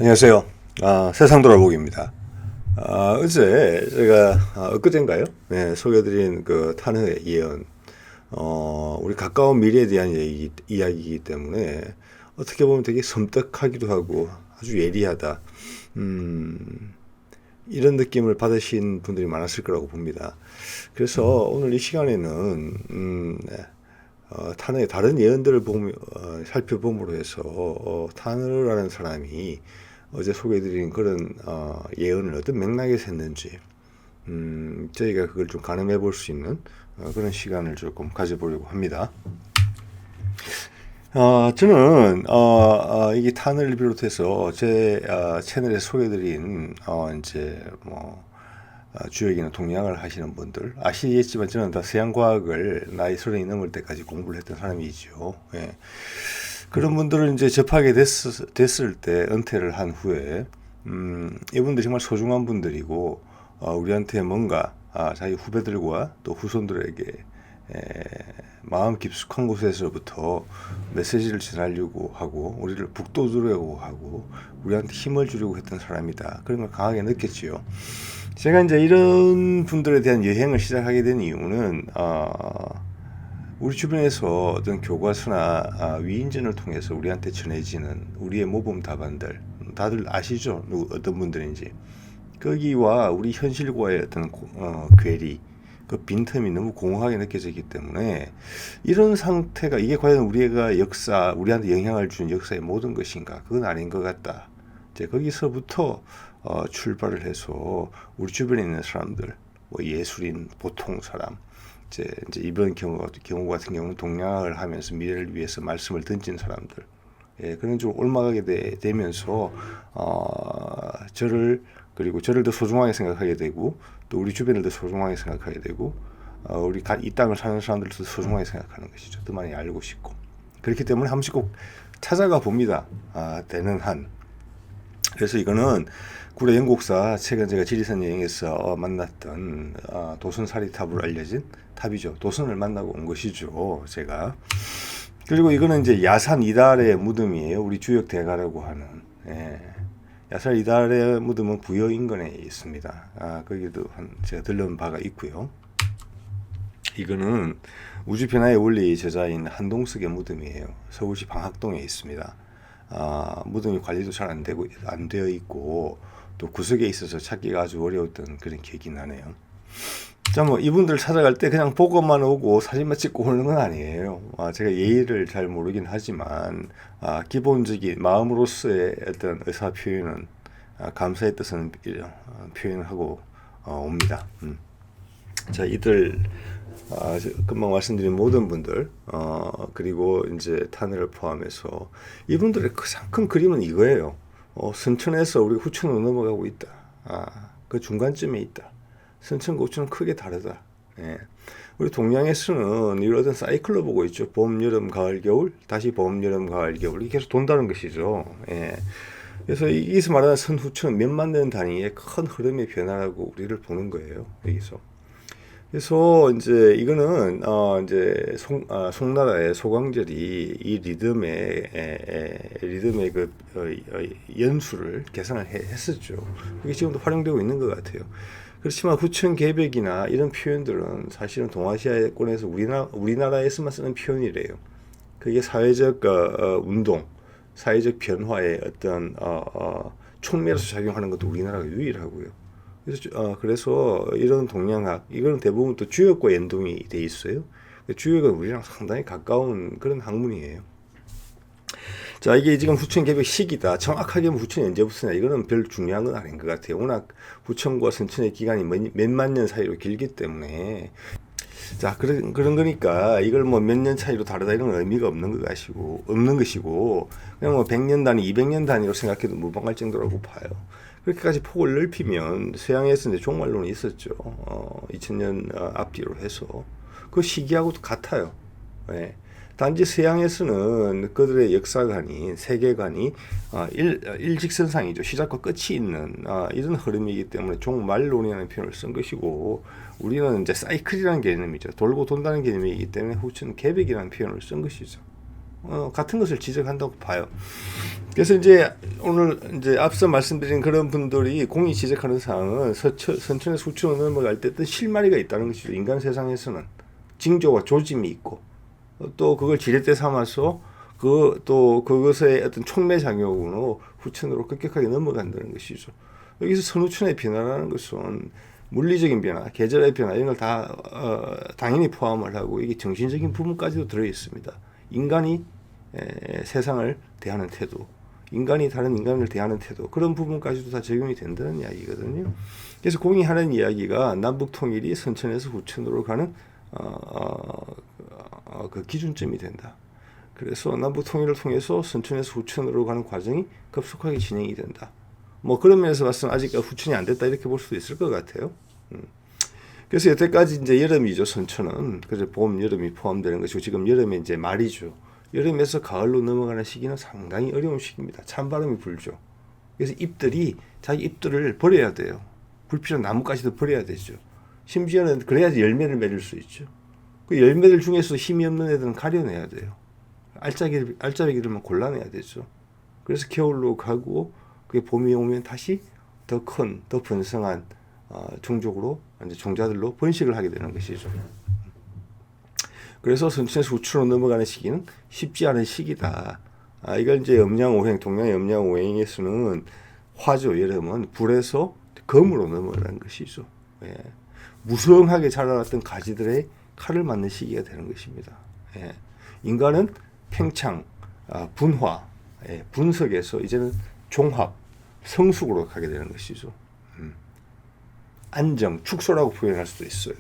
안녕하세요. 세상 돌아보기입니다. 어제 제가 엊그제인가요? 네, 소개해드린 그 탄핵의 예언, 우리 가까운 미래에 대한 이야기이기 때문에 어떻게 보면 되게 섬뜩하기도 하고 아주 예리하다. 이런 느낌을 받으신 분들이 많았을 거라고 봅니다. 그래서 오늘 이 시간에는 탄핵의 다른 예언들을 살펴봄으로 해서 타너라는 사람이 어제 소개해드린 그런 예언을 어떤 맥락에서 했는지 저희가 그걸 좀 가늠해 볼 수 있는 그런 시간을 조금 가져보려고 합니다. 저는 이게 탄을 비롯해서 제 채널에 소개해드린 이제 뭐 주역이나 동양을 하시는 분들 아시겠지만 저는 다 서양과학을 나이 30이 넘을 때까지 공부를 했던 사람이죠. 예. 그런 분들을 이제 접하게 됐을 때 은퇴를 한 후에 이분들이 정말 소중한 분들이고 우리한테 뭔가 자기 후배들과 또 후손들에게 마음 깊숙한 곳에서부터 메시지를 전하려고 하고 우리를 북돋으려고 하고 우리한테 힘을 주려고 했던 사람이다. 그런 걸 강하게 느꼈지요. 제가 이제 이런 분들에 대한 여행을 시작하게 된 이유는 우리 주변에서 어떤 교과서나 위인전을 통해서 우리한테 전해지는 우리의 모범 답안들 다들 아시죠? 어떤 분들인지. 거기와 우리 현실과의 어떤 괴리, 그 빈틈이 너무 공허하게 느껴지기 때문에 이런 상태가 이게 과연 우리가 우리한테 영향을 준 역사의 모든 것인가? 그건 아닌 것 같다. 이제 거기서부터 출발을 해서 우리 주변에 있는 사람들, 뭐 예술인, 보통 사람, 이제 이번 경우 같은 경우는 동양을 하면서 미래를 위해서 말씀을 던진 사람들, 그런 쪽으로 올라가게 되면서 저를 더 소중하게 생각하게 되고 또 우리 주변을 더 소중하게 생각하게 되고 우리 이 땅을 사는 사람들도 더 소중하게 생각하는 것이죠. 더 많이 알고 싶고 그렇기 때문에 한 번씩 꼭 찾아가 봅니다. 되는 한. 그래서 이거는 구례 영곡사 최근 제가 지리산 여행에서 만났던 도선사리탑으로 알려진 탑이죠. 도선을 만나고 온 것이죠. 제가. 그리고 이거는 이제 야산 이달의 무덤이에요. 우리 주역 대가라고 하는. 야산 이달의 무덤은 부여 인근에 있습니다. 거기도 제가 들러온 바가 있고요. 이거는 우주변화의 원리 저자인 한동석의 무덤이에요. 서울시 방학동에 있습니다. 무덤이 관리도 잘 안 되어 있고 또 구석에 있어서 찾기가 아주 어려웠던 그런 기억이 나네요. 자, 뭐 이분들 찾아갈 때 그냥 보고만 오고 사진만 찍고 오는 건 아니에요. 제가 예의를 잘 모르긴 하지만 기본적인 마음으로서의 어떤 의사 표현은 감사의 뜻은 표현하고 옵니다. 자, 이들 금방 말씀드린 모든 분들 그리고 이제 탄을 포함해서 이분들의 가장 큰 그림은 이거예요. 선천에서 우리가 후천으로 넘어가고 있다. 그 중간쯤에 있다. 선천과 후천은 크게 다르다. 우리 동양에서는 이런 어떤 사이클로 보고 있죠. 봄, 여름, 가을, 겨울, 다시 봄, 여름, 가을, 겨울 이게 계속 돈다는 것이죠. 그래서 여기서 말하는 선후천은 몇만 년 단위의 큰 흐름의 변화라고 우리를 보는 거예요. 여기서. 그래서 이제 이거는 이제 송나라의 소광절이 이 리듬의 그 연수를 계산을 했었죠. 이게 지금도 활용되고 있는 것 같아요. 그렇지만 후천 개벽이나 이런 표현들은 사실은 동아시아권에서 우리나라에서만 쓰는 표현이래요. 그게 사회적 운동, 사회적 변화의 어떤 촉매로서 작용하는 것도 우리나라가 유일하고요. 그래서 이런 동양학 이거는 대부분 또 주역과 연동이 돼 있어요. 주역은 우리랑 상당히 가까운 그런 학문이에요. 자, 이게 지금 후천 개벽 시기다. 정확하게 후천이 언제부터냐 이거는 별 중요한 건 아닌 것 같아요. 워낙 후천과 선천의 기간이 몇만 년 사이로 길기 때문에. 자, 그런 거니까 이걸 뭐 몇 년 차이로 다르다 이런 의미가 없는 것이고 그냥 뭐 100년 단위, 200년 단위로 생각해도 무방할 정도라고 봐요. 그렇게까지 폭을 넓히면 서양에서 이제 종말론이 있었죠. 2000년 앞뒤로 해서 그 시기하고도 같아요. 단지 서양에서는 그들의 역사관이 세계관이 일직선상이죠. 시작과 끝이 있는 이런 흐름이기 때문에 종말론이라는 표현을 쓴 것이고 우리는 이제 사이클이라는 개념이죠. 돌고 돈다는 개념이기 때문에 후천 개벽이라는 표현을 쓴 것이죠. 같은 것을 지적한다고 봐요. 그래서 이제 오늘 이제 앞서 말씀드린 그런 분들이 공이 지적하는 사항은 선천에서 후천으로 넘어갈 때 어떤 실마리가 있다는 것이죠. 인간 세상에서는 징조와 조짐이 있고 또 그걸 지렛대 삼아서 또 그것의 어떤 촉매 작용으로 후천으로 급격하게 넘어간다는 것이죠. 여기서 선후천의 변화라는 것은 물리적인 변화, 계절의 변화 이런 걸 다 당연히 포함을 하고 이게 정신적인 부분까지도 들어 있습니다. 인간이 세상을 대하는 태도, 인간이 다른 인간을 대하는 태도 그런 부분까지도 다 적용이 된다는 이야기거든요. 그래서 공이 하는 이야기가 남북 통일이 선천에서 후천으로 가는 그 기준점이 된다. 그래서 남북 통일을 통해서 선천에서 후천으로 가는 과정이 급속하게 진행이 된다. 뭐 그런 면에서 봤으면 아직 후천이 안 됐다 이렇게 볼 수도 있을 것 같아요. 그래서 여태까지 이제 여름이죠. 선천은 그래서 봄, 여름이 포함되는 것이고 지금 여름에 이제 말이죠. 여름에서 가을로 넘어가는 시기는 상당히 어려운 시기입니다. 찬바람이 불죠. 그래서 잎들이 자기 잎들을 버려야 돼요. 불필요한 나뭇가지도 버려야 되죠. 심지어는 그래야지 열매를 맺을 수 있죠. 그 열매들 중에서 힘이 없는 애들은 가려내야 돼요. 알짜배기들만 골라내야 되죠. 그래서 겨울로 가고 그게 봄이 오면 다시 더 큰, 더 번성한 종족으로 이제 종자들로 번식을 하게 되는 것이죠. 그래서 선천에서 후천으로 넘어가는 시기는 쉽지 않은 시기다. 이걸 이제 음양오행, 동양의 음양오행에서는 화죠. 여름은 불에서 검으로 넘어가는 것이죠. 예. 무성하게 자라났던 가지들의 칼을 맞는 시기가 되는 것입니다. 예. 인간은 팽창, 분화, 분석에서 이제는 종합, 성숙으로 가게 되는 것이죠. 안정, 축소라고 표현할 수도 있어요.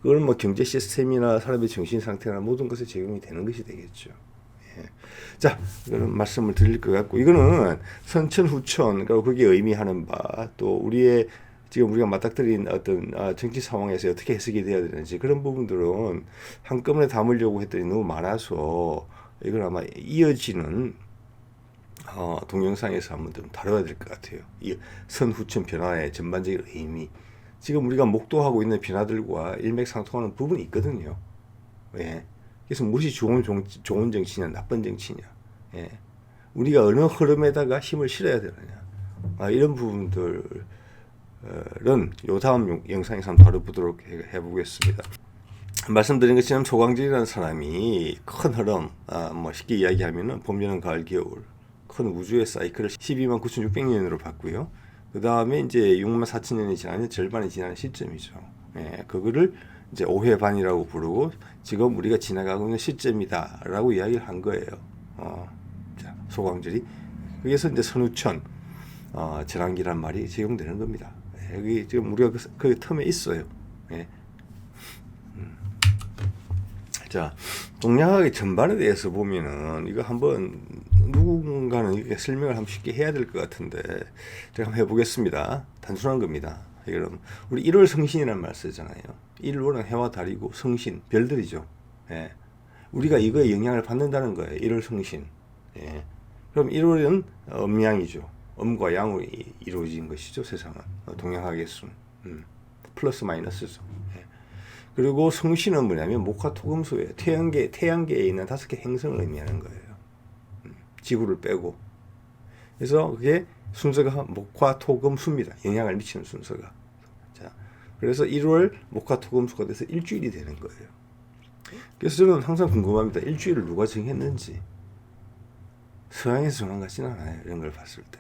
그건 뭐 경제 시스템이나 사람의 정신 상태나 모든 것에 적용이 되는 것이 되겠죠. 예. 자, 이거는 말씀을 드릴 것 같고, 이거는 선천, 후천, 그리고 그게 의미하는 바, 또 우리의 지금 우리가 맞닥뜨린 어떤 정치 상황에서 어떻게 해석이 되어야 되는지 그런 부분들은 한꺼번에 담으려고 했더니 너무 많아서 이걸 아마 이어지는 동영상에서 한번 좀 다뤄야 될 것 같아요. 이 선후천 변화의 전반적인 의미. 지금 우리가 목도하고 있는 변화들과 일맥상통하는 부분이 있거든요. 예. 그래서 무엇이 좋은 정치냐, 나쁜 정치냐. 예. 우리가 어느 흐름에다가 힘을 실어야 되느냐. 이런 부분들은 요 다음 영상에서 한번 다뤄보도록 해보겠습니다. 말씀드린 것처럼 소광질이라는 사람이 큰 흐름, 뭐 쉽게 이야기하면은 봄, 여름, 가을, 겨울 큰 우주의 사이클을 12만 9,600년으로 봤고요. 그 다음에 이제 6만 4천 년이 지나면 절반이 지나는 시점이죠. 예, 그거를 이제 5회 반이라고 부르고 지금 우리가 지나가고 있는 시점이다라고 이야기를 한 거예요. 자, 소광절이 여기서 이제 선후천, 절한기란 말이 적용되는 겁니다. 예, 여기 지금 우리가 그 틈에 있어요. 예. 자, 동양학의 전반에 대해서 보면은 이거 한번 누군가는 이렇게 설명을 한번 쉽게 해야 될 것 같은데 제가 한번 해보겠습니다. 단순한 겁니다. 이런 우리 1월 성신이라는 말 쓰잖아요. 1월은 해와 달이고 성신 별들이죠. 예. 우리가 이거에 영향을 받는다는 거예요. 1월 성신. 예. 그럼 1월은 음양이죠. 음과 양으로 이루어진 것이죠. 세상은 동양학에서는 플러스 마이너스죠. 예. 그리고 성신은 뭐냐면 목화토금수예요. 태양계에 있는 5개 행성을 의미하는 거예요. 지구를 빼고. 그래서 그게 순서가 목화토금수입니다. 영향을 미치는 순서가. 자, 그래서 1월 목화토금수가 돼서 일주일이 되는 거예요. 그래서 저는 항상 궁금합니다. 일주일을 누가 정했는지. 서양에서 정한 것 같지는 않아요. 이런 걸 봤을 때.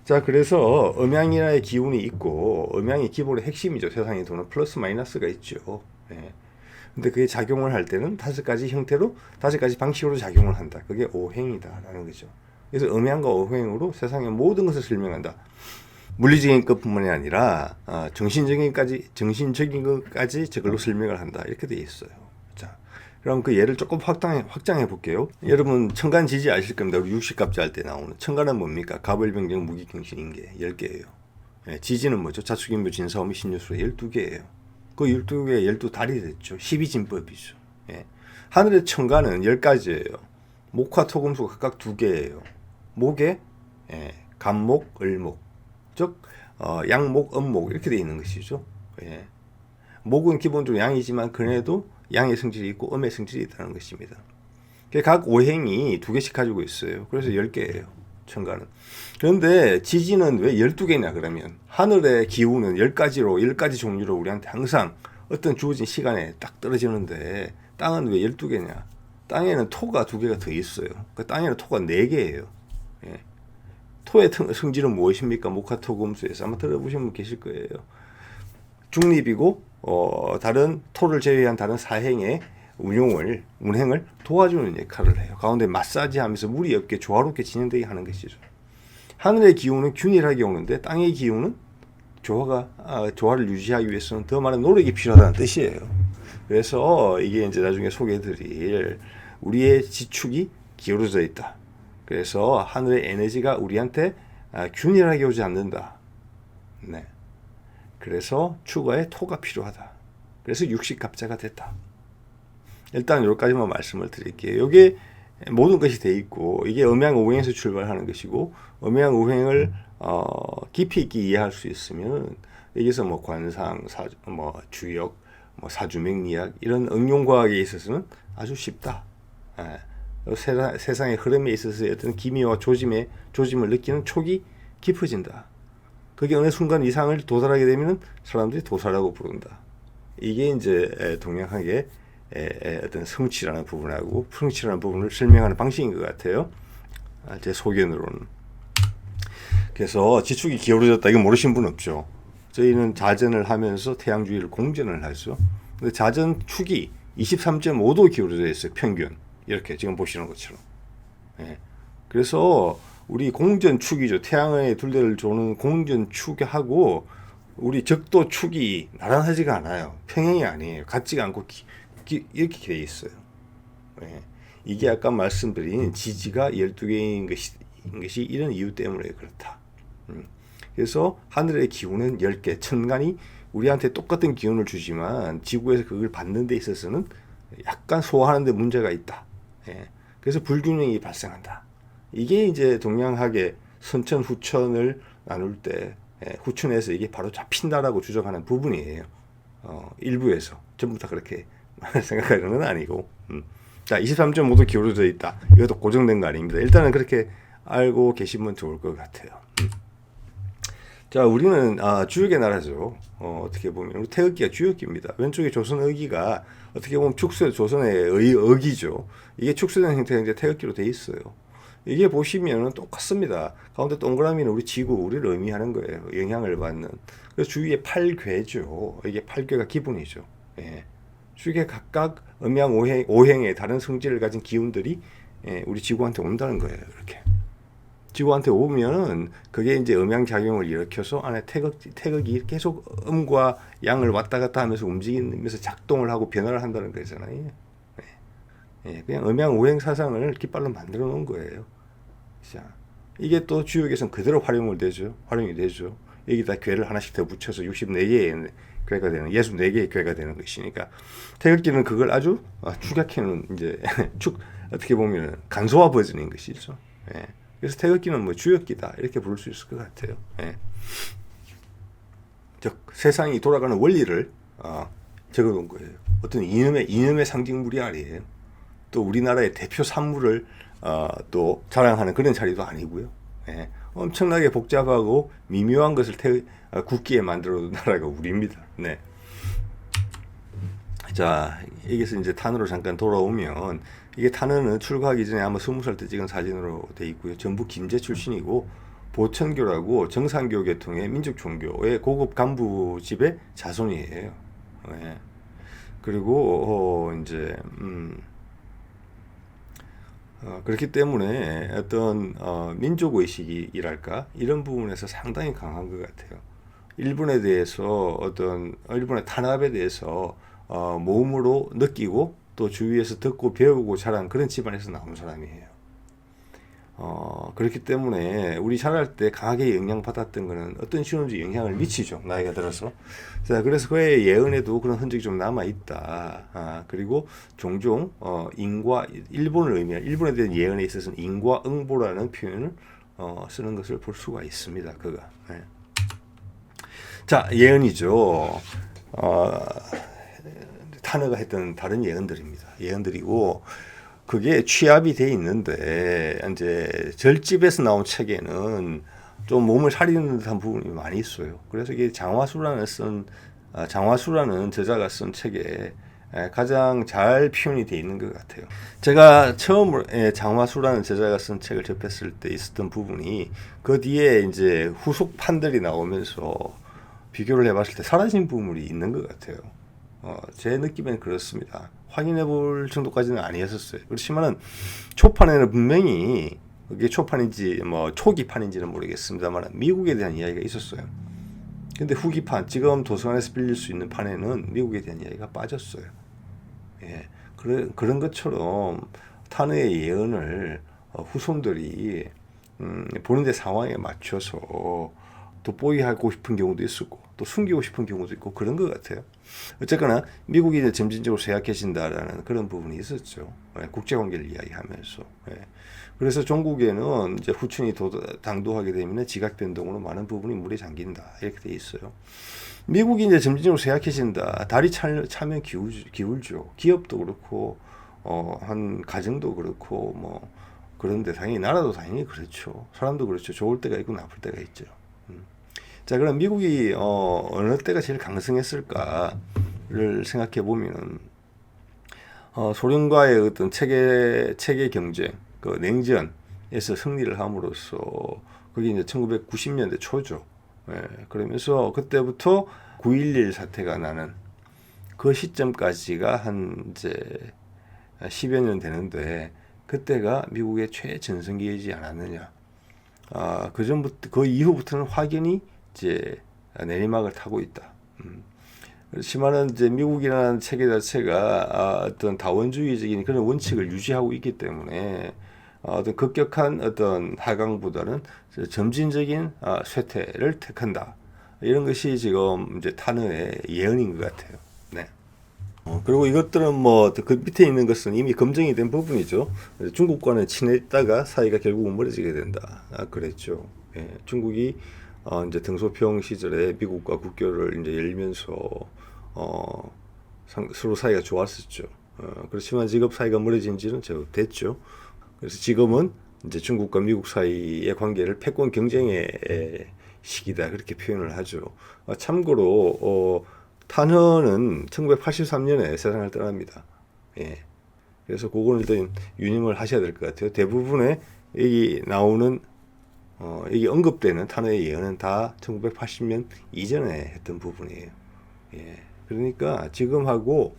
자, 그래서 음양이라의 기운이 있고 음양이 기본의 핵심이죠. 세상에 도는 플러스 마이너스가 있죠. 예. 근데 그게 작용을 할 때는 5가지 형태로 5가지 방식으로 작용을 한다. 그게 오행이다라는 거죠. 그래서 음양과 오행으로 세상의 모든 것을 설명한다. 물리적인 것뿐만이 아니라 정신적인 것까지 저걸로 설명을 한다. 이렇게 돼 있어요. 자, 그럼 그 예를 조금 확장해 볼게요. 여러분 천간 지지 아실 겁니다. 우리 육식갑자 할 때 나오는 천간은 뭡니까? 갑을병정 무기경신 인계 10개예요. 예, 지지는 뭐죠? 자축인묘 진사오미 신유수로 12개예요. 그 12개 12달이 됐죠. 12진법이죠. 예. 하늘의 천간은 10가지예요. 목화토금수가 각각 2개예요. 목에 간목, 을목, 즉 양목, 음목 이렇게 돼 있는 것이죠. 예. 목은 기본적으로 양이지만 그래도 양의 성질이 있고 음의 성질이 있다는 것입니다. 각 오행이 2개씩 가지고 있어요. 그래서 10개예요. 천간은. 그런데 지지는 왜 12개냐 그러면 하늘의 기운은 10가지로 10가지 종류로 우리한테 항상 어떤 주어진 시간에 딱 떨어지는데 땅은 왜 12개냐? 땅에는 토가 2개가 더 있어요. 그 땅에는 토가 4개예요. 예. 토의 성질은 무엇입니까? 목화토금수에서 아마 들어보신 분 계실 거예요. 중립이고 다른 토를 제외한 다른 사행의 운행을 도와주는 역할을 해요. 가운데 마사지하면서 무리 없게 조화롭게 진행되게 하는 것이죠. 하늘의 기운은 균일하게 오는데 땅의 기운은 조화를 유지하기 위해서는 더 많은 노력이 필요하다는 뜻이에요. 그래서 이게 이제 나중에 소개해드릴 우리의 지축이 기울어져 있다. 그래서 하늘의 에너지가 우리한테 균일하게 오지 않는다. 네. 그래서 추가의 토가 필요하다. 그래서 육식갑자가 됐다. 일단 여기까지만 말씀을 드릴게요. 이게 모든 것이 돼 있고 이게 음양오행에서 출발하는 것이고 음양오행을 깊이 있게 이해할 수 있으면 여기서 뭐 관상, 주역, 사주명리학 이런 응용과학에 있어서는 아주 쉽다. 세상의 흐름에 있어서의 어떤 기미와 조짐을 느끼는 촉이 깊어진다. 그게 어느 순간 이상을 도달하게 되면 사람들이 도사라고 부른다. 이게 이제 동양학의 어떤 성취라는 부분하고 풍치라는 부분을 설명하는 방식인 것 같아요. 제 소견으로는. 그래서 지축이 기울어졌다. 이거 모르신 분 없죠. 저희는 자전을 하면서 태양주위를 공전을 하죠. 근데 자전 축이 23.5도 기울어져 있어요. 평균. 이렇게 지금 보시는 것처럼. 예. 그래서 우리 공전축이죠. 태양의 둘레를 도는 공전축하고 우리 적도축이 나란하지가 않아요. 평행이 아니에요. 같지가 않고 이렇게 돼 있어요. 예. 이게 아까 말씀드린 지지가 12개인 것이 이런 이유 때문에 그렇다. 그래서 하늘의 기운은 10개, 천간이 우리한테 똑같은 기운을 주지만 지구에서 그걸 받는 데 있어서는 약간 소화하는 데 문제가 있다. 예. 그래서 불균형이 발생한다. 이게 이제 동양학의 선천 후천을 나눌 때 후천에서 이게 바로 잡힌다라고 주장하는 부분이에요. 일부에서 전부 다 그렇게 생각하는 건 아니고. 자, 23.5도 기울어져 있다. 이것도 고정된 거 아닙니다. 일단은 그렇게 알고 계시면 좋을 것 같아요. 자, 우리는 주역의 나라죠. 어떻게 보면 우리 태극기가 주역기입니다. 왼쪽에 조선의기가 어떻게 보면 조선의 의기죠. 이게 축소된 형태가 이제 태극기로 돼 있어요. 이게 보시면은 똑같습니다. 가운데 동그라미는 우리 지구, 우리를 의미하는 거예요. 영향을 받는. 그래서 주위에 8괴죠. 이게 8괴가 기본이죠. 예. 주위에 각각 음양 오행의 다른 성질을 가진 기운들이 우리 지구한테 온다는 거예요. 이렇게. 지구한테 오면은 그게 이제 음양 작용을 일으켜서 안에 태극이 계속 음과 양을 왔다 갔다 하면서 움직이면서 작동을 하고 변화를 한다는 거잖아요. 예, 그냥 음양 오행 사상을 깃발로 만들어 놓은 거예요. 자, 이게 또 주역에서는 그대로 활용이 되죠. 여기다 괴를 하나씩 더 붙여서 64개의 괴가 되는 64개의 괴가 되는 것이니까 태극기는 그걸 아주 축약해놓은 이제 어떻게 보면 간소화 버전인 것이죠. 예. 그래서 태극기는 뭐 주역기다 이렇게 부를 수 있을 것 같아요. 예. 즉 세상이 돌아가는 원리를 적어놓은 거예요. 어떤 이념의 상징물이 아니에요. 또 우리나라의 대표 산물을 또 자랑하는 그런 자리도 아니고요. 예. 엄청나게 복잡하고 미묘한 것을 굳기에 만들어 놓은 나라가 우리입니다. 네. 자, 여기서 이제 탄으로 잠깐 돌아오면 이게 탄원은 출가하기 전에 아마 20살 때 찍은 사진으로 돼 있고요. 전부 김제 출신이고 보천교라고 정산교 계통의 민족 종교의 고급 간부 집의 자손이에요. 네. 그리고 이제 그렇기 때문에 어떤 민족 의식이랄까 이런 부분에서 상당히 강한 것 같아요. 일본에 대해서 일본의 탄압에 대해서 몸으로 느끼고 또 주위에서 듣고 배우고 자란 그런 집안에서 나온 사람이에요. 그렇기 때문에 우리 자랄 때 강하게 영향받았던 거는 어떤 식으로든지 영향을 미치죠. 나이가 들어서. 자, 그래서 그의 예언에도 그런 흔적이 좀 남아있다. 그리고 종종 일본에 대한 예언에 있어서는 인과응보라는 표현을 쓰는 것을 볼 수가 있습니다. 그가. 네. 자, 예언이죠. 타너가 했던 다른 예언들입니다. 예언들이고 그게 취합이 돼 있는데 이제 절집에서 나온 책에는 좀 몸을 사리는 듯한 부분이 많이 있어요. 그래서 이게 장화수라는 저자가 쓴 책에 가장 잘 표현이 돼 있는 것 같아요. 제가 처음으로 장화수라는 저자가 쓴 책을 접했을 때 있었던 부분이 그 뒤에 이제 후속판들이 나오면서 비교를 해봤을 때 사라진 부분이 있는 것 같아요. 제 느낌엔 그렇습니다. 확인해 볼 정도까지는 아니었었어요. 그렇지만은 초판에는 분명히 그게 초판인지 뭐 초기판인지는 모르겠습니다만 미국에 대한 이야기가 있었어요. 근데 후기판, 지금 도서관에서 빌릴 수 있는 판에는 미국에 대한 이야기가 빠졌어요. 예, 그런 것처럼 탄의 예언을 후손들이 본인의 상황에 맞춰서 돋보이하고 싶은 경우도 있었고 또 숨기고 싶은 경우도 있고 그런 것 같아요. 어쨌거나 미국이 이제 점진적으로 쇠약해진다라는 그런 부분이 있었죠. 국제관계를 이야기하면서. 그래서 종국에는 이제 후춘이 당도하게 되면 지각 변동으로 많은 부분이 물에 잠긴다 이렇게 돼 있어요. 미국이 이제 점진적으로 쇠약해진다. 다리 차면 기울죠. 기업도 그렇고 한 가정도 그렇고 뭐 그런데 당연히 나라도 당연히 그렇죠. 사람도 그렇죠. 좋을 때가 있고 나쁠 때가 있죠. 자, 그럼 미국이 어느 때가 제일 강성했을까를 생각해 보면 소련과의 어떤 체계 경쟁, 그 냉전에서 승리를 함으로써 그게 이제 1990년대 초죠. 그러면서 그때부터 9.11 사태가 나는 그 시점까지가 한 이제 10여 년 되는데 그때가 미국의 최전성기이지 않았느냐. 그 전부터 그 이후부터는 확연히 이제 내리막을 타고 있다. 그렇지만은 이제 미국이라는 체계 자체가 어떤 다원주의적인 그런 원칙을 유지하고 있기 때문에 어떤 급격한 어떤 하강보다는 점진적인 쇠퇴를 택한다. 이런 것이 지금 이제 탄핵의 예언인 것 같아요. 네. 그리고 이것들은 뭐 그 밑에 있는 것은 이미 검증이 된 부분이죠. 중국과는 친했다가 사이가 결국은 멀어지게 된다. 그랬죠. 예, 중국이 이제 등소평 시절에 미국과 국교를 이제 열면서 서로 사이가 좋았었죠. 그렇지만 지금 사이가 멀어진 지는 제법 됐죠. 그래서 지금은 이제 중국과 미국 사이의 관계를 패권 경쟁의 시기다 그렇게 표현을 하죠. 참고로 탄현은 1983년에 세상을 떠납니다. 예. 그래서 그거는 일단 유념을 하셔야 될 것 같아요. 대부분의 여기 나오는 여기 언급되는 탄핵의 예언은 다 1980년 이전에 했던 부분이에요. 예. 그러니까 지금하고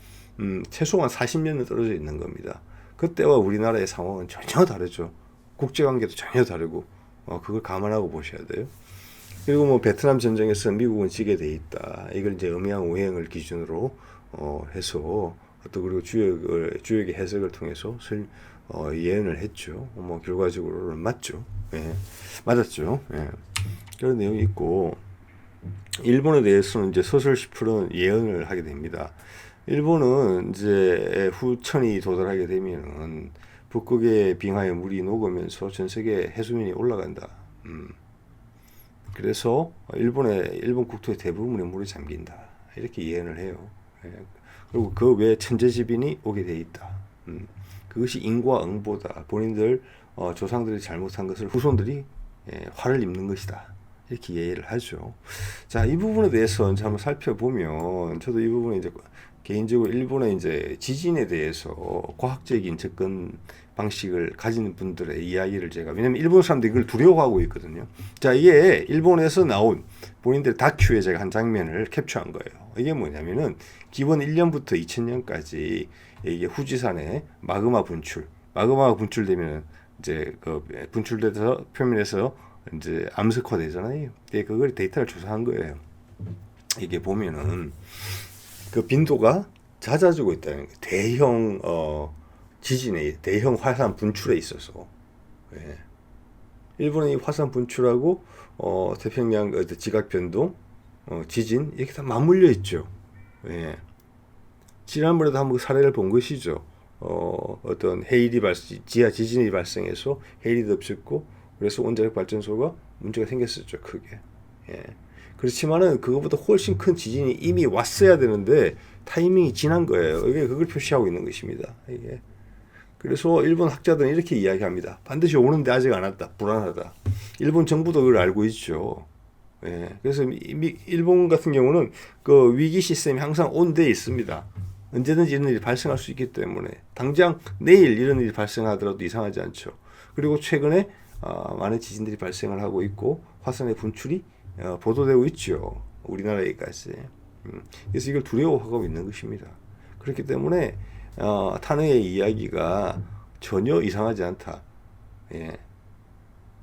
최소한 40년은 떨어져 있는 겁니다. 그때와 우리나라의 상황은 전혀 다르죠. 국제관계도 전혀 다르고 그걸 감안하고 보셔야 돼요. 그리고 뭐 베트남 전쟁에서 미국은 지게 돼 있다. 이걸 이제 음양 오행을 기준으로 해서 또 그리고 주역의 해석을 통해서 예언을 했죠. 뭐 결과적으로는 맞죠. 예. 맞았죠. 예. 그런 내용이 있고 일본에 대해서는 이제 서술 10%는 예언을 하게 됩니다. 일본은 이제 후천이 도달하게 되면은 북극의 빙하에 물이 녹으면서 전 세계 해수면이 올라간다. 그래서 일본 국토의 대부분의 물이 잠긴다. 이렇게 예언을 해요. 예. 그리고 그 외에 천재지변이 오게 돼 있다. 그것이 인과응보다. 본인들 조상들이 잘못한 것을 후손들이 화를 입는 것이다. 이렇게 이해를 하죠. 자, 이 부분에 대해서 이제 한번 살펴보면 저도 이 부분에 이제 개인적으로 일본의 이제 지진에 대해서 과학적인 접근 방식을 가진 분들의 이야기를 제가 왜냐면 일본 사람들이 이걸 두려워하고 있거든요. 자, 이게 일본에서 나온 본인들 다큐에 제가 한 장면을 캡처한 거예요. 이게 뭐냐면은 기원 1년부터 2000년까지 이게 후지산의 마그마가 분출되면 이제 그 분출돼서 표면에서 이제 암석화되잖아요. 그걸 데이터를 조사한 거예요. 이게 보면은 그 빈도가 잦아지고 있다는 거예요. 대형 지진에 대형 화산 분출에 있어서 예. 일본의 화산 분출하고 태평양 지각 변동, 지진 이렇게 다 맞물려 있죠. 예. 지난번에도 한번 사례를 본 것이죠. 어떤 지하 지진이 발생해서 해일이 덮쳤고 그래서 원자력 발전소가 문제가 생겼었죠. 크게. 예. 그렇지만은 그것보다 훨씬 큰 지진이 이미 왔어야 되는데 타이밍이 지난 거예요. 이게 그걸 표시하고 있는 것입니다. 이게. 그래서 일본 학자들은 이렇게 이야기합니다. 반드시 오는데 아직 안 왔다. 불안하다. 일본 정부도 그걸 알고 있죠. 예. 그래서 일본 같은 경우는 그 위기 시스템이 항상 온대에 있습니다. 언제든지 이런 일이 발생할 수 있기 때문에 당장 내일 이런 일이 발생하더라도 이상하지 않죠. 그리고 최근에 많은 지진들이 발생을 하고 있고 화산의 분출이 보도되고 있죠. 우리나라에까지. 그래서 이걸 두려워하고 있는 것입니다. 그렇기 때문에 타너의 이야기가 전혀 이상하지 않다. 예.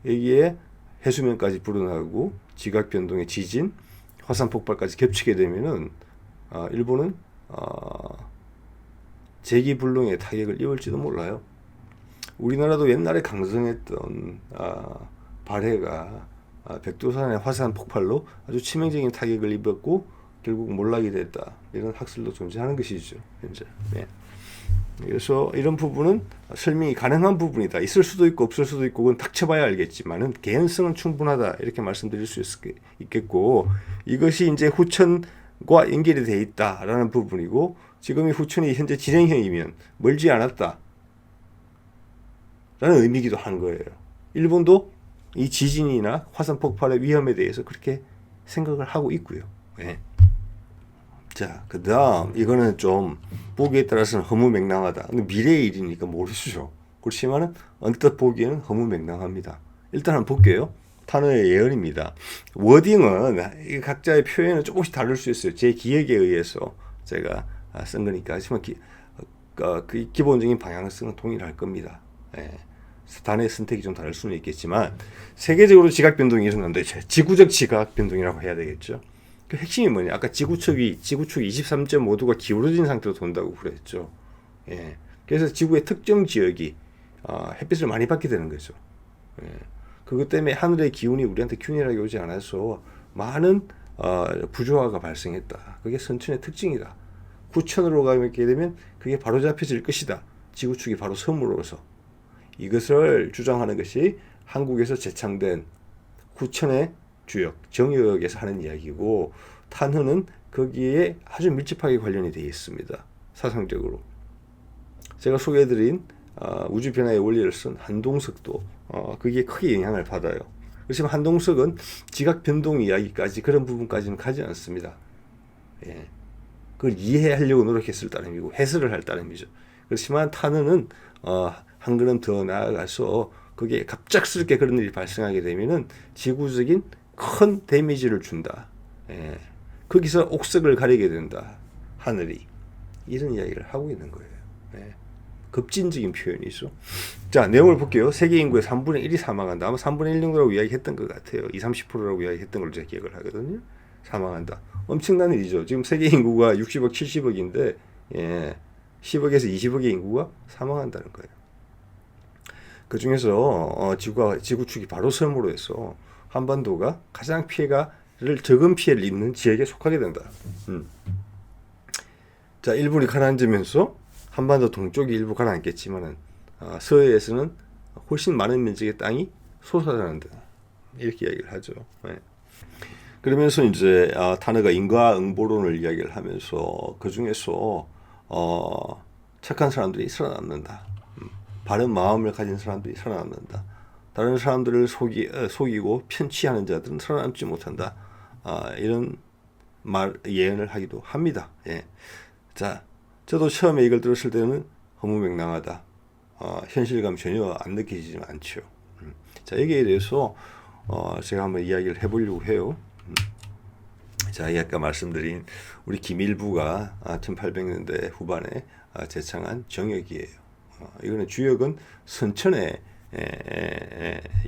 여기에 해수면까지 불어나고 지각 변동의 지진, 화산 폭발까지 겹치게 되면은 일본은 제기불능의 타격을 입을지도 몰라요. 우리나라도 옛날에 강성했던 발해가 백두산의 화산 폭발로 아주 치명적인 타격을 입었고 결국 몰락이 됐다. 이런 학설도 존재하는 것이죠. 현재. 네. 그래서 이런 부분은 설명이 가능한 부분이다. 있을 수도 있고 없을 수도 있고 그건 닥쳐봐야 알겠지만은 개연성은 충분하다. 이렇게 말씀드릴 수 있겠고 이것이 이제 후천과 연결이 돼 있다라는 부분이고 지금 이 후천이 현재 진행형이면 멀지 않았다. 라는 의미이기도 한 거예요. 일본도 이 지진이나 화산 폭발의 위험에 대해서 그렇게 생각을 하고 있고요. 네. 자, 그 다음, 이거는 좀, 보기에 따라서는 허무맹랑하다. 근데 미래의 일이니까 모르시죠. 그렇지만은, 언뜻 보기에는 허무맹랑합니다. 일단 한번 볼게요. 타너의 예언입니다. 워딩은, 각자의 표현은 조금씩 다를 수 있어요. 제 기획에 의해서 제가 쓴 거니까. 하지만 그 기본적인 방향성은 동일할 겁니다. 예. 단어의 선택이 좀 다를 수는 있겠지만, 세계적으로 지각 변동이 일어난다. 지구적 지각 변동이라고 해야 되겠죠. 그 핵심이 뭐냐? 아까 지구축이 23.5도가 기울어진 상태로 돈다고 그랬죠. 예. 그래서 지구의 특정 지역이 햇빛을 많이 받게 되는 거죠. 예. 그것 때문에 하늘의 기운이 우리한테 균일하게 오지 않아서 많은 부조화가 발생했다. 그게 선천의 특징이다. 후천으로 가게 되면 그게 바로 잡혀질 것이다. 지구축이 바로 섬으로서. 이것을 주장하는 것이 한국에서 제창된 후천의 주역, 정역에서 하는 이야기고 탄흐는 거기에 아주 밀접하게 관련이 되어 있습니다. 사상적으로. 제가 소개해드린 우주 변화의 원리를 쓴 한동석도 거기에 크게 영향을 받아요. 그렇지만 한동석은 지각 변동 이야기까지 그런 부분까지는 가지 않습니다. 예. 그걸 이해하려고 노력했을 따름이고 해설을 할 따름이죠. 그렇지만 탄흐는 한 걸음 더 나아가서 거기에 갑작스럽게 그런 일이 발생하게 되면은 지구적인 큰 데미지를 준다. 예. 거기서 옥석을 가리게 된다. 하늘이. 이런 이야기를 하고 있는 거예요. 예. 급진적인 표현이죠. 자, 내용을 볼게요. 세계 인구의 3분의 1이 사망한다. 아마 3분의 1 정도라고 이야기했던 것 같아요. 20-30%라고 이야기했던 걸 제가 기억을 하거든요. 사망한다. 엄청난 일이죠. 지금 세계 인구가 60억, 70억인데 예. 10억에서 20억의 인구가 사망한다는 거예요. 그 중에서 지구축이 바로 섬으로 해서 한반도가 가장 적은 피해를 입는 지역에 속하게 된다. 자, 일본이 가라앉으면서 한반도 동쪽이 일부 가라앉겠지만은 서해에서는 훨씬 많은 면적의 땅이 솟아난다. 이렇게 이야기를 하죠. 네. 그러면서 이제 타너가 인과응보론을 이야기를 하면서 그 중에서 착한 사람들이 살아남는다. 바른 마음을 가진 사람들이 살아남는다. 다른 사람들을 속이고 편취하는 자들은 살아남지 못한다. 이런 예언을 하기도 합니다. 예. 자, 저도 처음에 이걸 들었을 때는 허무맹랑하다. 현실감 전혀 안 느껴지지 않죠. 자, 여기에 대해서 제가 한번 이야기를 해보려고 해요. 자, 아까 말씀드린 우리 김일부가 1800년대 후반에 제창한 정역이에요. 이거는 주역은 선천의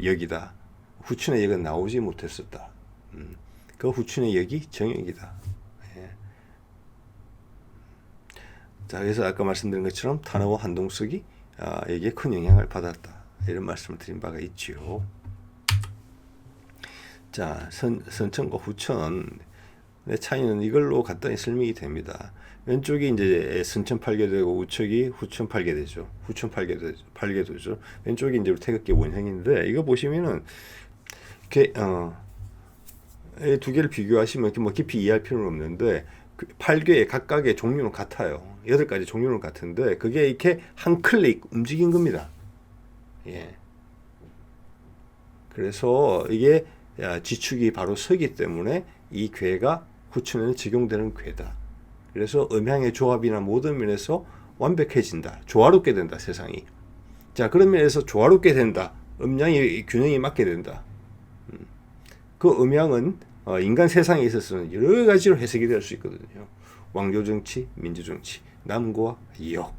역이다. 후천의 역은 나오지 못했었다. 그 후천의 역이 정역이다. 예. 자, 그래서 아까 말씀드린 것처럼 타너와 한동석이 여기에 큰 영향을 받았다. 이런 말씀을 드린 바가 있지요. 자, 선천과 후천의 차이는 이걸로 간단히 설명이 됩니다. 왼쪽이 이제 선천 팔게 되고 우측이 후천 팔게 되죠. 후천 팔게 되죠. 왼쪽이 이제 태극기 원형인데 이거 보시면은 이렇게 두 개를 비교하시면 뭐 깊이 이해할 필요는 없는데 8개의 각각의 종류는 같아요. 8가지 종류는 같은데 그게 이렇게 한 클릭 움직인 겁니다. 예. 그래서 이게 지축이 바로 서기 때문에 이 궤가 후춘에는 적용되는 궤다. 그래서 음향의 조합이나 모든 면에서 완벽해진다. 조화롭게 된다, 세상이. 자, 그런 면에서 조화롭게 된다. 음양이 균형이 맞게 된다. 그 음양은 인간 세상에 있어서는 여러 가지로 해석이 될 수 있거든요. 왕조 정치, 민주 정치, 남과 역,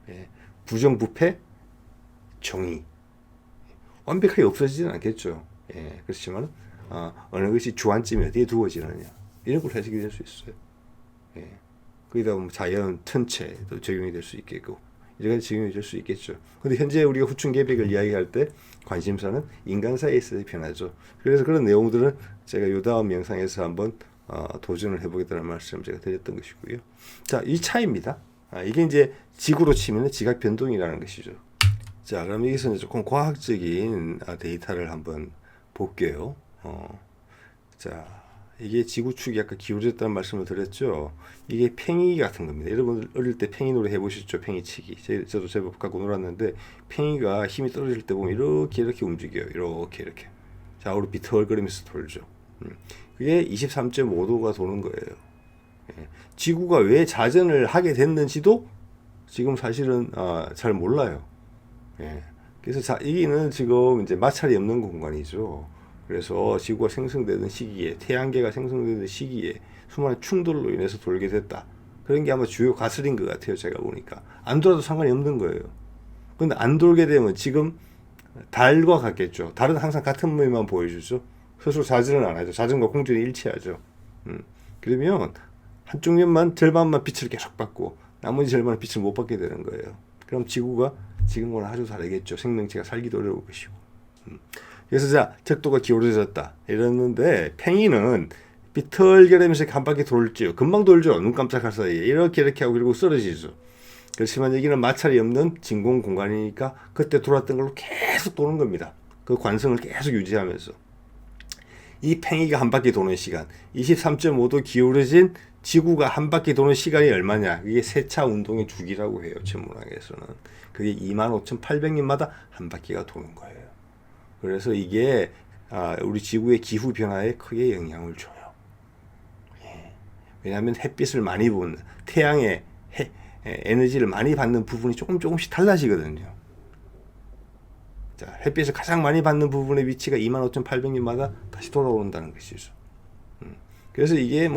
예. 부정부패, 정의. 완벽하게 없어지지는 않겠죠. 예. 그렇지만 어느 것이 주안점이 어디에 두어지느냐 이런 걸 해석이 될 수 있어요. 예. 거기다 보면 자연, 천체도 적용이 될 수 있겠고 여러 가지 적용이 될 수 있겠죠. 근데 현재 우리가 후춘계백을 이야기할 때 관심사는 인간사에 있어의 변화죠. 그래서 그런 내용들은 제가 요 다음 영상에서 한번 도전을 해보겠다는 말씀을 제가 드렸던 것이고요. 자, 이 차이입니다. 이게 이제 지구로 치면 지각 변동이라는 것이죠. 자, 그럼 여기서 조금 과학적인 데이터를 한번 볼게요. 자, 이게 지구축이 약간 기울어졌다는 말씀을 드렸죠. 이게 팽이 같은 겁니다. 여러분 어릴 때 팽이 놀이 해보셨죠? 팽이치기. 저도 제법 갖고 놀았는데 팽이가 힘이 떨어질 때 보면 이렇게 움직여요. 이렇게 좌우로 비틀거리면서 돌죠. 그게 23.5도가 도는 거예요. 예. 지구가 왜 자전을 하게 됐는지도 지금 사실은 잘 몰라요. 예. 그래서 여기는 지금 이제 마찰이 없는 공간이죠. 그래서 지구가 생성되던 시기에, 태양계가 생성되던 시기에 수많은 충돌로 인해서 돌게 됐다. 그런 게 아마 주요 가설인 것 같아요. 제가 보니까. 안 돌아도 상관이 없는 거예요. 근데 안 돌게 되면 지금 달과 같겠죠. 달은 항상 같은 모습만 보여주죠. 스스로 자전은 안 하죠. 자전과 공전이 일치하죠. 그러면 한쪽 면만, 절반만 빛을 계속 받고 나머지 절반은 빛을 못 받게 되는 거예요. 그럼 지구가 지금과는 아주 다르겠죠. 생명체가 살기도 어려울 것이고. 그래서 자, 적도가 기울어졌다 이랬는데 팽이는 비틀거리면서 한 바퀴 돌죠. 금방 돌죠. 눈 깜짝할 사이에 이렇게 하고 그리고 쓰러지죠. 그렇지만 여기는 마찰이 없는 진공 공간이니까 그때 돌았던 걸로 계속 도는 겁니다. 그 관성을 계속 유지하면서 이 팽이가 한 바퀴 도는 시간 23.5도 기울어진 지구가 한 바퀴 도는 시간이 얼마냐. 그게 세차 운동의 주기라고 해요. 천문학에서는. 그게 25,800년마다 한 바퀴가 도는 거예요. 그래서 이게 우리 지구의 기후 변화에 크게 영향을 줘요. 예. 왜냐하면 햇빛을 많이 보는 태양의 에너지를 많이 받는 부분이 조금씩 달라지거든요. 자, 햇빛을 가장 많이 받는 부분의 위치가 25,800년마다 다시 돌아온다는 것이죠. 그래서 이게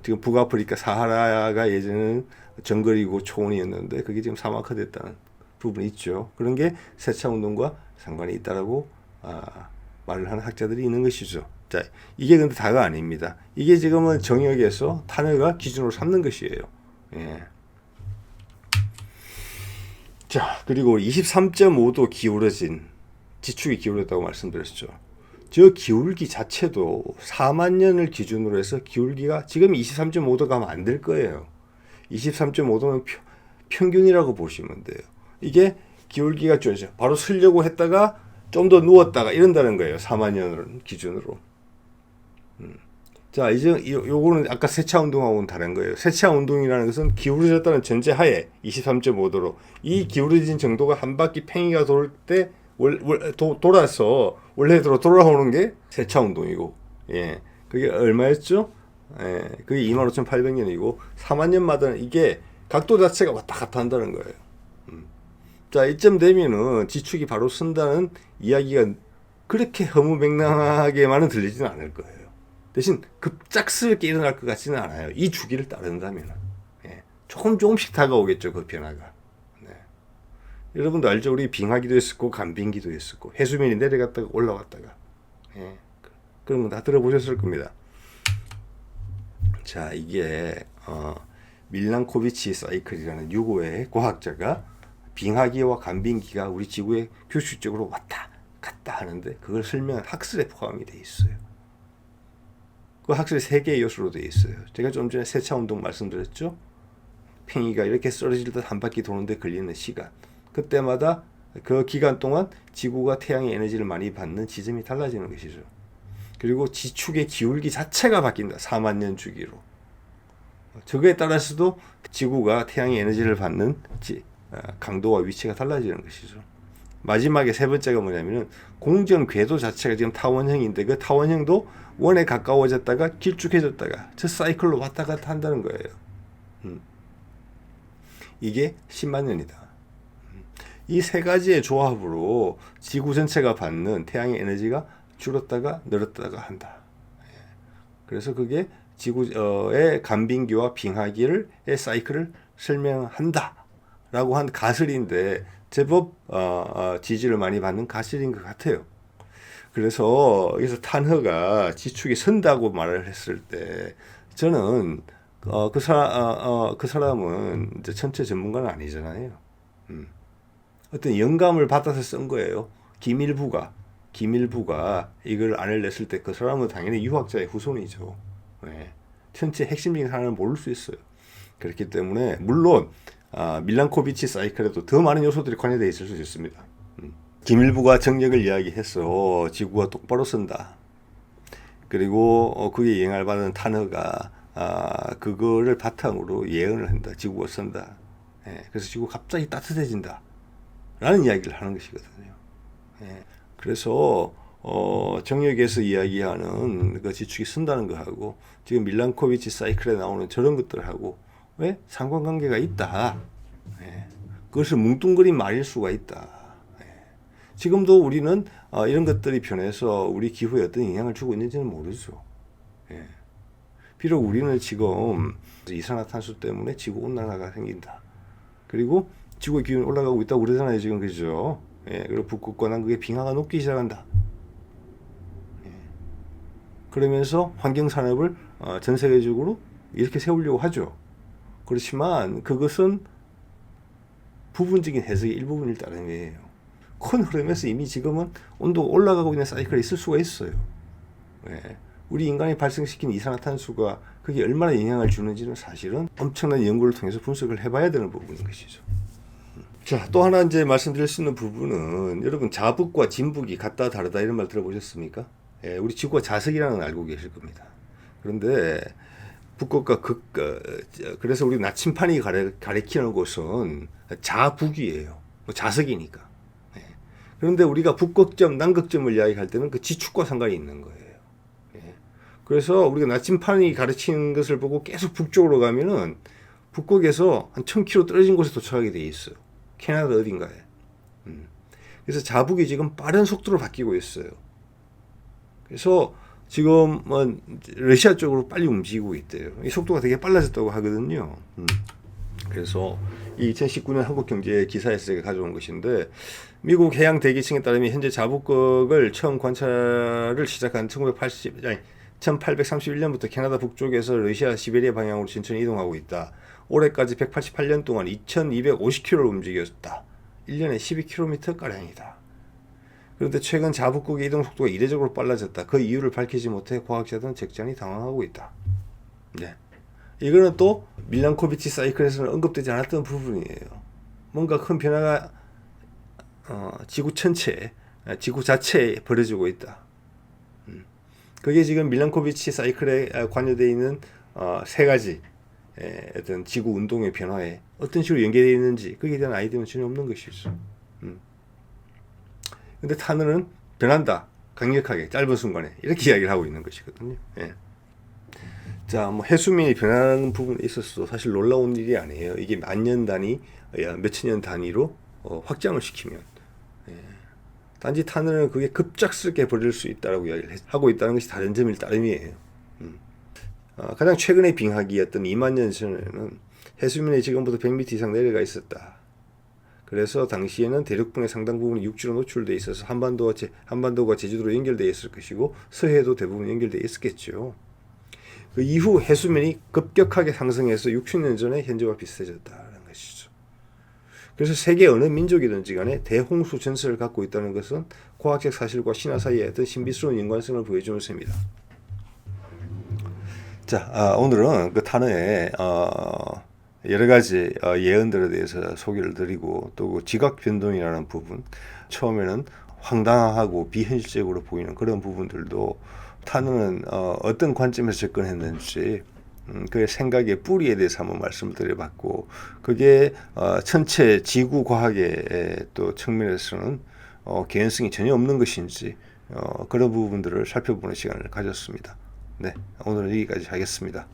지금 북아프리카 사하라가 예전에는 정글이고 초원이었는데 그게 지금 사막화됐다는 부분이 있죠. 그런 게 세차 운동과 상관이 있다라고 말을 하는 학자들이 있는 것이죠. 자, 이게 근데 다가 아닙니다. 이게 지금은 정역에서 탄핵가 기준으로 삼는 것이에요. 예. 자, 그리고 23.5도 기울어진 지축이 기울었다고 말씀드렸죠. 저 기울기 자체도 4만 년을 기준으로 해서 기울기가 지금 23.5도 가면 안 될 거예요. 23.5도는 평균이라고 보시면 돼요. 이게 기울기가 쪼죠. 바로 쓰려고 했다가 좀 더 누웠다가 이런다는 거예요. 4만 년을 기준으로. 자, 이제 요거는 아까 세차 운동하고는 다른 거예요. 세차 운동이라는 것은 기울어졌다는 전제하에 23.5도로 이 기울어진 정도가 한 바퀴 팽이가 돌 때 돌아서 원래대로 돌아오는 게 세차 운동이고, 예, 그게 얼마였죠? 예, 그게 25,800년이고 4만 년마다 이게 각도 자체가 왔다 갔다 한다는 거예요. 자, 이쯤 되면은 지축이 바로 쓴다는 이야기가 그렇게 허무맹랑하게만은 들리지는 않을 거예요. 대신 급작스럽게 일어날 것 같지는 않아요. 이 주기를 따른다면. 예, 조금씩 다가오겠죠, 그 변화가. 네. 여러분도 알죠? 우리 빙하기도 했었고, 간빙기도 했었고, 해수면이 내려갔다가 올라왔다가. 예, 그런 거 다 들어보셨을 겁니다. 자, 이게, 밀란코비치 사이클이라는 유고의 과학자가 빙하기와 간빙기가 우리 지구에 규칙적으로 왔다 갔다 하는데 그걸 설명한 학설에 포함이 돼 있어요. 그 학설이 3개의 요소로 되어 있어요. 제가 좀 전에 세차 운동 말씀드렸죠. 팽이가 이렇게 쓰러질 듯 한 바퀴 도는데 걸리는 시간. 그때마다 그 기간 동안 지구가 태양의 에너지를 많이 받는 지점이 달라지는 것이죠. 그리고 지축의 기울기 자체가 바뀐다. 4만 년 주기로. 저거에 따라서도 지구가 태양의 에너지를 받는 강도와 위치가 달라지는 것이죠. 마지막에 세 번째가 뭐냐면은 공전 궤도 자체가 지금 타원형인데 그 타원형도 원에 가까워졌다가 길쭉해졌다가 저 사이클로 왔다 갔다 한다는 거예요. 이게 10만 년이다. 이 세 가지의 조합으로 지구 전체가 받는 태양의 에너지가 줄었다가 늘었다가 한다. 그래서 그게 지구의 간빙기와 빙하기의 사이클을 설명한다라고 한 가설인데 제법 지지를 많이 받는 가설인 것 같아요. 그래서 여기서 탄허가 지축이 선다고 말을 했을 때 저는 그 사람은 이제 천체 전문가는 아니잖아요. 어떤 영감을 받아서 쓴 거예요. 김일부가 이걸 안을 냈을 때 그 사람은 당연히 유학자의 후손이죠. 네. 천체 핵심적인 사람을 모를 수 있어요. 그렇기 때문에 물론 밀란코비치 사이클에도 더 많은 요소들이 관여되어 있을 수 있습니다. 김일부가 정력을 이야기해서 지구가 똑바로 선다. 그리고 그게 영향을 받은 탄허가 그거를 바탕으로 예언을 한다. 지구가 선다. 예, 그래서 지구가 갑자기 따뜻해진다. 라는 이야기를 하는 것이거든요. 예, 그래서 정력에서 이야기하는 그 지축이 선다는 거하고 지금 밀란코비치 사이클에 나오는 저런 것들하고 왜 상관관계가 있다. 예, 그것을 뭉뚱그린 말일 수가 있다. 예, 지금도 우리는 이런 것들이 변해서 우리 기후에 어떤 영향을 주고 있는지는 모르죠. 예, 비록 우리는 지금 이산화탄소 때문에 지구온난화가 생긴다. 그리고 지구의 기온이 올라가고 있다고 그러잖아요, 지금. 그죠? 예, 그리고 북극과 남극의 빙하가 녹기 시작한다. 예, 그러면서 환경산업을 전 세계적으로 이렇게 세우려고 하죠. 그렇지만 그것은 부분적인 해석의 일부분일 따름이에요. 큰 흐름에서 이미 지금은 온도가 올라가고 있는 사이클이 있을 수가 있어요. 예, 우리 인간이 발생시킨 이산화탄소가 그게 얼마나 영향을 주는지는 사실은 엄청난 연구를 통해서 분석을 해봐야 되는 부분인 것이죠. 자, 또 하나 이제 말씀드릴 수 있는 부분은 여러분 자북과 진북이 같다 다르다 이런 말 들어보셨습니까? 예, 우리 지구가 자석이라는 걸 알고 계실 겁니다. 그런데 북극과 그래서 우리 나침판이 가리키는 곳은 자북이에요. 자석이니까. 예. 그런데 우리가 북극점, 남극점을 이야기할 때는 그 지축과 상관이 있는 거예요. 예. 그래서 우리가 나침판이 가르치는 것을 보고 계속 북쪽으로 가면은 북극에서 한 1000km 떨어진 곳에 도착하게 돼 있어요. 캐나다 어딘가에. 그래서 자북이 지금 빠른 속도로 바뀌고 있어요. 그래서 지금 러시아 쪽으로 빨리 움직이고 있대요. 이 속도가 되게 빨라졌다고 하거든요. 그래서 이 2019년 한국경제 기사에서 제가 가져온 것인데 미국 해양 대기층에 따르면 현재 자북극을 처음 관찰을 시작한 1831년부터 캐나다 북쪽에서 러시아 시베리아 방향으로 천천히 이동하고 있다. 올해까지 188년 동안 2250km를 움직였다. 1년에 12km가량이다. 그런데 최근 자북극의 이동 속도가 이례적으로 빨라졌다. 그 이유를 밝히지 못해 과학자들은 적잖이 당황하고 있다. 네. 이거는 또 밀란코비치 사이클에서는 언급되지 않았던 부분이에요. 뭔가 큰 변화가 지구 전체에, 지구 자체에 벌어지고 있다. 그게 지금 밀란코비치 사이클에 관여되어 있는 세 가지 어떤 지구 운동의 변화에 어떤 식으로 연계되어 있는지 거기에 대한 아이디어는 전혀 없는 것이죠. 근데 탄원은 변한다. 강력하게 짧은 순간에 이렇게 이야기를 하고 있는 것이거든요. 예. 자, 뭐 해수면이 변하는 부분에 있어서도 사실 놀라운 일이 아니에요. 이게 만년 단위, 몇천 년 단위로 확장을 시키면 단지 탄원은 그게 급작스럽게 벌어질 수 있다라고 이야기를 하고 있다는 것이 다른 점일 따름이에요. 가장 최근의 빙하기였던 2만 년 전에는 해수면이 지금보다 100m 이상 내려가 있었다. 그래서 당시에는 대륙분의 상당 부분이 육지로 노출되어 있어서 한반도가 제주도로 연결되어 있을 것이고 서해도 대부분 연결되어 있었겠죠. 그 이후 해수면이 급격하게 상승해서 60년 전에 현재와 비슷해졌다는 것이죠. 그래서 세계 어느 민족이든지 간에 대홍수 전설을 갖고 있다는 것은 과학적 사실과 신화 사이에 어떤 신비스러운 연관성을 보여주는 셈입니다. 자, 오늘은 그 탄어의 여러 가지 예언들에 대해서 소개를 드리고 또 지각 변동이라는 부분, 처음에는 황당하고 비현실적으로 보이는 그런 부분들도 탄어는 어떤 관점에서 접근했는지 그의 생각의 뿌리에 대해서 한번 말씀을 드려봤고, 그게 전체 지구 과학의 또 측면에서는 개연성이 전혀 없는 것인지 그런 부분들을 살펴보는 시간을 가졌습니다. 네, 오늘은 여기까지 하겠습니다.